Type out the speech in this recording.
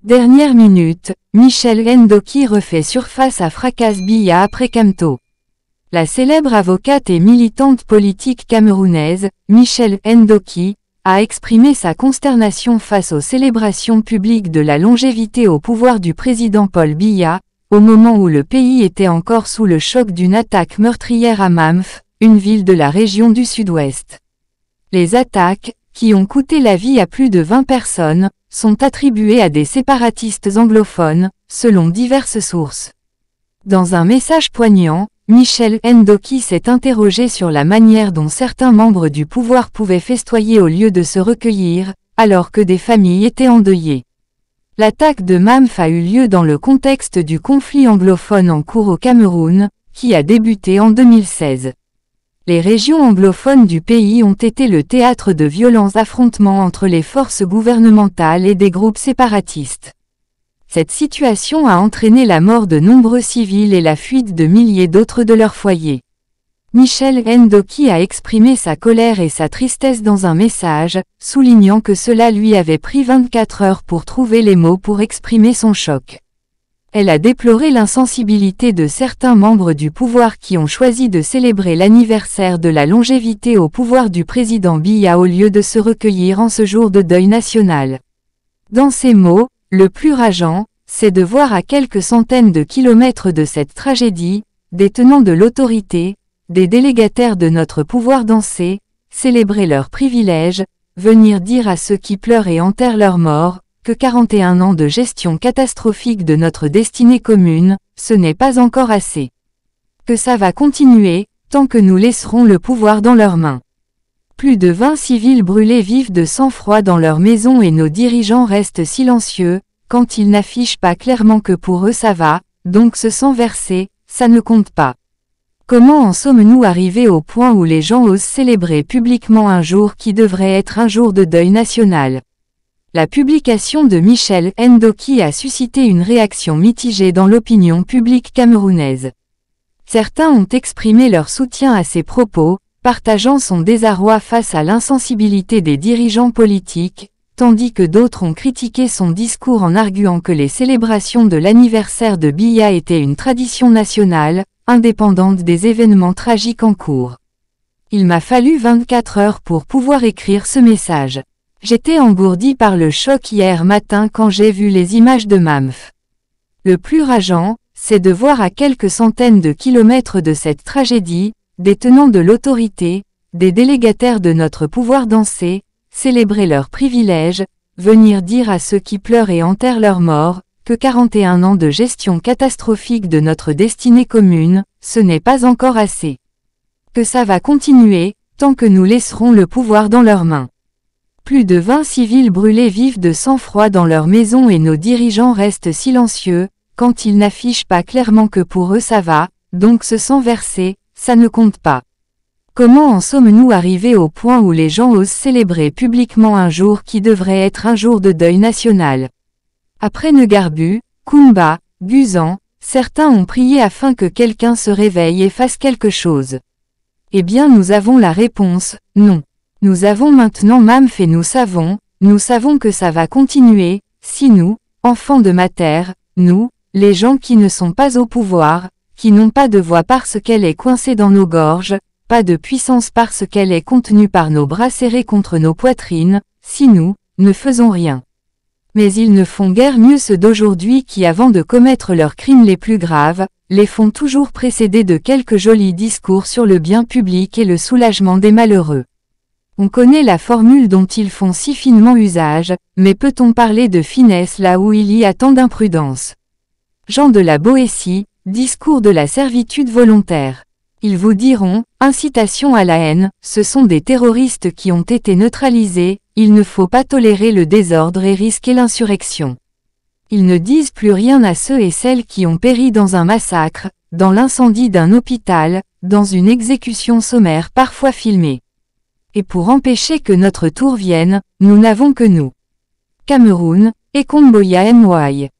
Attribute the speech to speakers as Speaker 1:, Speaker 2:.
Speaker 1: Dernière minute, Michel Ndoki refait surface à Fracas Biya après Kamto. La célèbre avocate et militante politique camerounaise, Michel Ndoki, a exprimé sa consternation face aux célébrations publiques de la longévité au pouvoir du président Paul Biya, au moment où le pays était encore sous le choc d'une attaque meurtrière à Mamf, une ville de la région du Sud-Ouest. Les attaques, qui ont coûté la vie à plus de 20 personnes, sont attribuées à des séparatistes anglophones, selon diverses sources. Dans un message poignant, Michel Ndoki s'est interrogé sur la manière dont certains membres du pouvoir pouvaient festoyer au lieu de se recueillir, alors que des familles étaient endeuillées. L'attaque de Mamf a eu lieu dans le contexte du conflit anglophone en cours au Cameroun, qui a débuté en 2016. Les régions anglophones du pays ont été le théâtre de violents affrontements entre les forces gouvernementales et des groupes séparatistes. Cette situation a entraîné la mort de nombreux civils et la fuite de milliers d'autres de leur foyer. Michel Ndoki a exprimé sa colère et sa tristesse dans un message, soulignant que cela lui avait pris 24 heures pour trouver les mots pour exprimer son choc. Elle a déploré l'insensibilité de certains membres du pouvoir qui ont choisi de célébrer l'anniversaire de la longévité au pouvoir du président Biya au lieu de se recueillir en ce jour de deuil national. Dans ces mots, le plus rageant, c'est de voir à quelques centaines de kilomètres de cette tragédie, des tenants de l'autorité, des délégataires de notre pouvoir danser, célébrer leurs privilèges, venir dire à ceux qui pleurent et enterrent leurs morts, que 41 ans de gestion catastrophique de notre destinée commune, ce n'est pas encore assez. Que ça va continuer, tant que nous laisserons le pouvoir dans leurs mains. Plus de 20 civils brûlés vifs de sang-froid dans leurs maisons et nos dirigeants restent silencieux, quand ils n'affichent pas clairement que pour eux ça va, donc ce sang versé, ça ne compte pas. Comment en sommes-nous arrivés au point où les gens osent célébrer publiquement un jour qui devrait être un jour de deuil national ? La publication de Michel Ndoki a suscité une réaction mitigée dans l'opinion publique camerounaise. Certains ont exprimé leur soutien à ses propos, partageant son désarroi face à l'insensibilité des dirigeants politiques, tandis que d'autres ont critiqué son discours en arguant que les célébrations de l'anniversaire de Biya étaient une tradition nationale, indépendante des événements tragiques en cours. Il m'a fallu 24 heures pour pouvoir écrire ce message. J'étais engourdi par le choc hier matin quand j'ai vu les images de Mamf. Le plus rageant, c'est de voir à quelques centaines de kilomètres de cette tragédie, des tenants de l'autorité, des délégataires de notre pouvoir danser, célébrer leurs privilèges, venir dire à ceux qui pleurent et enterrent leurs morts, que 41 ans de gestion catastrophique de notre destinée commune, ce n'est pas encore assez. Que ça va continuer, tant que nous laisserons le pouvoir dans leurs mains. Plus de 20 civils brûlés vifs de sang-froid dans leurs maisons et nos dirigeants restent silencieux, quand ils n'affichent pas clairement que pour eux ça va, donc ce sang versé, ça ne compte pas. Comment en sommes-nous arrivés au point où les gens osent célébrer publiquement un jour qui devrait être un jour de deuil national ? Après Negarbu, Kumba, Guzan, certains ont prié afin que quelqu'un se réveille et fasse quelque chose. Eh bien nous avons la réponse, non. Nous avons maintenant Mamf et nous savons que ça va continuer, si nous, enfants de ma terre, nous, les gens qui ne sont pas au pouvoir, qui n'ont pas de voix parce qu'elle est coincée dans nos gorges, pas de puissance parce qu'elle est contenue par nos bras serrés contre nos poitrines, si nous, ne faisons rien. Mais ils ne font guère mieux ceux d'aujourd'hui qui avant de commettre leurs crimes les plus graves, les font toujours précéder de quelques jolis discours sur le bien public et le soulagement des malheureux. On connaît la formule dont ils font si finement usage, mais peut-on parler de finesse là où il y a tant d'imprudence ? Jean de la Boétie, discours de la servitude volontaire. Ils vous diront, incitation à la haine, ce sont des terroristes qui ont été neutralisés, il ne faut pas tolérer le désordre et risquer l'insurrection. Ils ne disent plus rien à ceux et celles qui ont péri dans un massacre, dans l'incendie d'un hôpital, dans une exécution sommaire parfois filmée. Et pour empêcher que notre tour vienne, nous n'avons que nous. Cameroun, Ekomboya My.